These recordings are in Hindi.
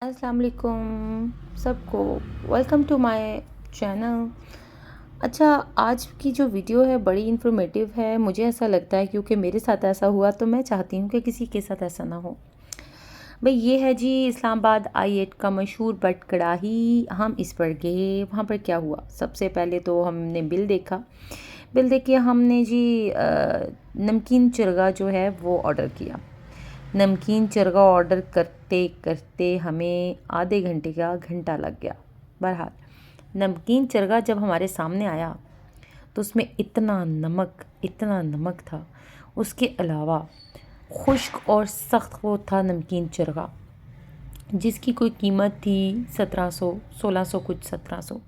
अस्सलाम वालेकुम सबको। Welcome to my channel. अच्छा, आज की जो वीडियो है बड़ी इन्फॉर्मेटिव है। मुझे ऐसा लगता है क्योंकि मेरे साथ ऐसा हुआ तो मैं चाहती हूँ कि किसी के साथ ऐसा ना हो। भाई ये है जी इस्लामाबाद I8 का मशहूर बट कड़ाही। हम इस पर गए। वहाँ पर क्या हुआ, सबसे पहले तो हमने बिल देखा। बिल देख के हमने जी नमकीन चरगा जो है वो ऑर्डर किया। नमकीन चरगा ऑर्डर करते करते हमें आधे घंटे का घंटा लग गया। बहरहाल नमकीन चरगा जब हमारे सामने आया तो उसमें इतना नमक था। उसके अलावा खुश्क और सख्त वो था नमकीन चरगा, जिसकी कोई कीमत थी 1700 1600 कुछ 1700।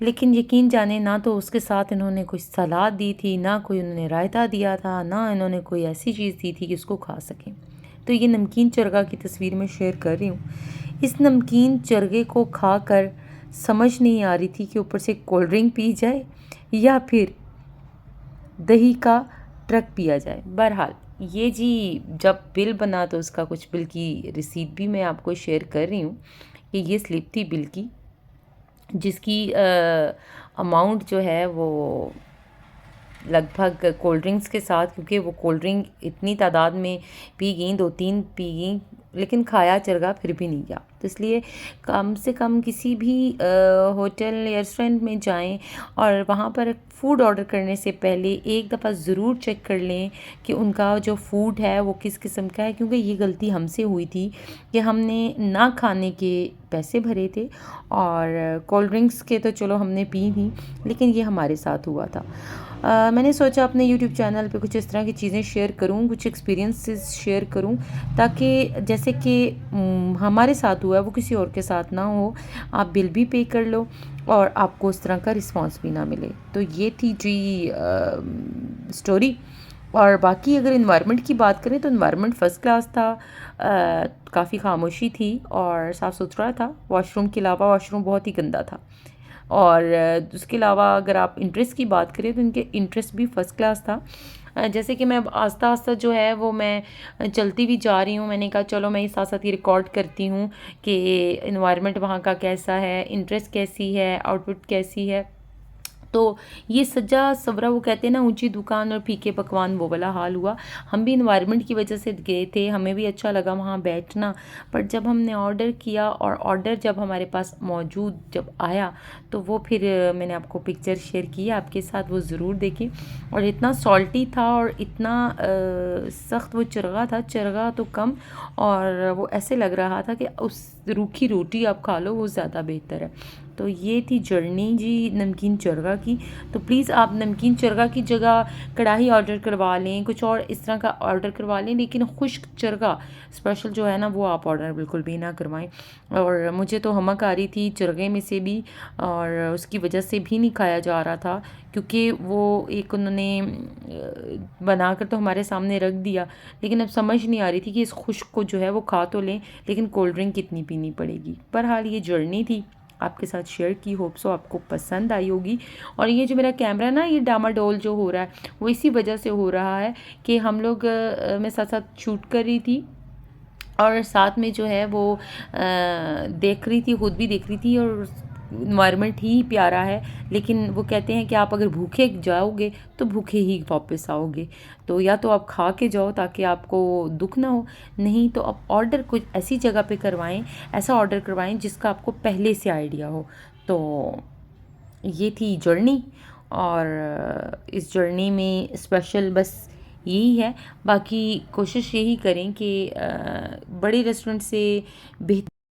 लेकिन यकीन जाने ना तो उसके साथ इन्होंने कोई सलाद दी थी, ना कोई उन्होंने रायता दिया था, ना इन्होंने कोई ऐसी चीज़ दी थी कि उसको खा सकें। तो ये नमकीन चरगा की तस्वीर मैं शेयर कर रही हूँ। इस नमकीन चरगे को खाकर समझ नहीं आ रही थी कि ऊपर से कोल्ड ड्रिंक पी जाए या फिर दही का ट्रक पिया जाए। बहरहाल ये जी जब बिल बना तो उसका कुछ बिल की रिसीट भी मैं आपको शेयर कर रही हूँ कि ये स्लिप थी बिल की, जिसकी अमाउंट जो है वो लगभग कोल्ड ड्रिंक्स के साथ, क्योंकि वो कोल्ड ड्रिंक इतनी तादाद में पी गई, 2-3 पी गई, लेकिन खाया चरगा फिर भी नहीं गया। तो इसलिए कम से कम किसी भी होटल या रेस्टोरेंट में जाएं और वहाँ पर फ़ूड ऑर्डर करने से पहले एक दफ़ा ज़रूर चेक कर लें कि उनका जो फ़ूड है वो किस किस्म का है। क्योंकि ये गलती हमसे हुई थी कि हमने ना खाने के पैसे भरे थे और कोल्ड ड्रिंक्स के तो चलो हमने पी नहीं, लेकिन ये हमारे साथ हुआ था। मैंने सोचा अपने यूट्यूब चैनल पे कुछ इस तरह की चीज़ें शेयर करूँ, कुछ एक्सपीरियंसेस शेयर करूँ, ताकि जैसे कि हमारे साथ हुआ है वो किसी और के साथ ना हो। आप बिल भी पे कर लो और आपको उस तरह का रिस्पांस भी ना मिले। तो ये थी जी स्टोरी। और बाकी अगर इन्वायरमेंट की बात करें तो इन्वायरमेंट फ़र्स्ट क्लास था। काफ़ी खामोशी थी और साफ़ सुथरा था। वॉशरूम के अलावा वॉशरूम बहुत ही गंदा था। और उसके अलावा अगर आप इंटरेस्ट की बात करें तो इनके इंटरेस्ट भी फ़र्स्ट क्लास था। जैसे कि मैं अब आस्ता आस्ता जो है वो मैं चलती भी जा रही हूँ। मैंने कहा चलो मैं इस साथ साथ ही रिकॉर्ड करती हूँ कि इन्वायरमेंट वहाँ का कैसा है, इंटरेस्ट कैसी है, आउटपुट कैसी है। तो ये सजा सवरा, वो कहते हैं ना, ऊंची दुकान और फीके पकवान, वो वाला हाल हुआ। हम भी इन्वायरमेंट की वजह से गए थे, हमें भी अच्छा लगा वहाँ बैठना। पर जब हमने ऑर्डर किया और ऑर्डर जब हमारे पास मौजूद जब आया तो वो फिर मैंने आपको पिक्चर शेयर की आपके साथ, वो ज़रूर देखें। और इतना सॉल्टी था और इतना सख्त वो चरगा तो कम, और वो ऐसे लग रहा था कि उस रूखी रोटी आप खा लो वो ज़्यादा बेहतर है। तो ये थी जर्नी जी नमकीन चरगा की। तो प्लीज़ आप नमकीन चरगा की जगह कढ़ाई ऑर्डर करवा लें, कुछ और इस तरह का ऑर्डर करवा लें, लेकिन खुश्क चरगा स्पेशल जो है ना वो आप ऑर्डर बिल्कुल भी ना करवाएं। और मुझे तो हमक आ रही थी चरगे में से भी, और उसकी वजह से भी नहीं खाया जा रहा था, क्योंकि वो एक उन्होंने बनाकर तो हमारे सामने रख दिया, लेकिन अब समझ नहीं आ रही थी कि इस खुश्क को जो है वो खा तो लें, लेकिन कोल्ड ड्रिंक कितनी पीनी पड़ेगी। बहरहाल ये जर्नी थी, आपके साथ शेयर की, होप सो आपको पसंद आई होगी। और ये जो मेरा कैमरा ना ये डामाडोल जो हो रहा है वो इसी वजह से हो रहा है कि हम लोग मैं साथ साथ शूट कर रही थी और साथ में जो है वो देख रही थी, खुद भी देख रही थी, और इन्वायरमेंट ही प्यारा है। लेकिन वो कहते हैं कि आप अगर भूखे जाओगे तो भूखे ही वापस आओगे। तो या तो आप खा के जाओ ताकि आपको दुख ना हो, नहीं तो आप ऑर्डर कुछ ऐसी जगह पे करवाएं, ऐसा ऑर्डर करवाएं जिसका आपको पहले से आइडिया हो। तो ये थी जर्नी, और इस जर्नी में स्पेशल बस यही है। बाकी कोशिश यही करें कि बड़े रेस्टोरेंट से बेहतर